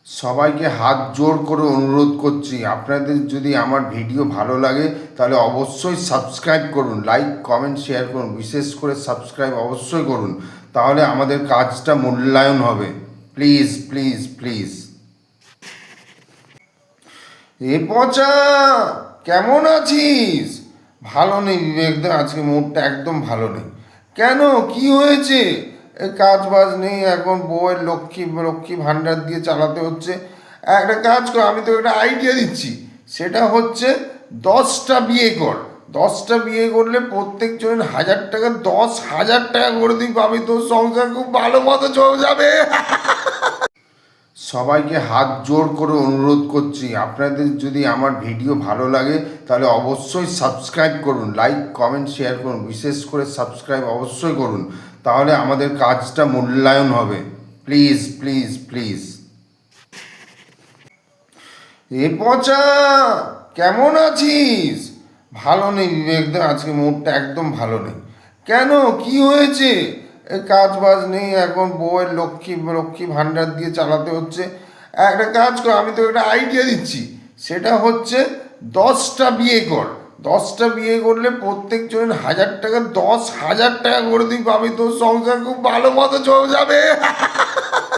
সবাইকে হাত জোর করে অনুরোধ করছি, আপনাদের যদি আমার ভিডিও ভালো লাগে তাহলে অবশ্যই সাবস্ক্রাইব করুন, লাইক কমেন্ট শেয়ার করুন, বিশেষ করে সাবস্ক্রাইব অবশ্যই করুন, তাহলে আমাদের কাজটা মূল্যায়ন হবে। Please please please. এ পচা, কেমন আছিস? ভালো নেই বিবেকদা, আজকে মুডটা একদম ভালো নেই। কেন, কি হয়েছে? কাজ বাজ নেই এখন, বউয়ের লক্ষ্মী লক্ষ্মী ভাণ্ডার দিয়ে চালাতে হচ্ছে। একটা কাজ কর, আমি তো একটা আইডিয়া দিচ্ছি, সেটা হচ্ছে 10টা বিয়ে কর। 10টা বিয়ে করলে প্রত্যেকজনের 1000 টাকা, 10,000 টাকা করে দিই পাবি, তোর সংসার খুব ভালো মতো চলে যাবে। সবাইকে হাত জোর করে অনুরোধ করছি, আপনাদের যদি আমার ভিডিও ভালো লাগে তাহলে অবশ্যই সাবস্ক্রাইব করুন, লাইক কমেন্ট শেয়ার করুন, বিশেষ করে সাবস্ক্রাইব অবশ্যই করুন, তাহলে আমাদের কাজটা মূল্যায়ন হবে। Please please please. এ পচা, কেমন আছিস? ভালো নেই বিবেকদা, আজকে মুডটা একদম ভালো নেই। কেন, কি হয়েছে? কাজ বাজ নেই এখন, বউয়ের লক্ষ্মী লক্ষ্মী ভাণ্ডার দিয়ে চালাতে হচ্ছে। একটা কাজ কর, আমি তো একটা আইডিয়া দিচ্ছি, সেটা হচ্ছে 10টা বিয়ে কর। 10টা বিয়ে করলে প্রত্যেকজনের 1000 টাকা, 10,000 টাকা করে দিই পাবি, তোর সংসার খুব ভালো মতো চলে যাবে।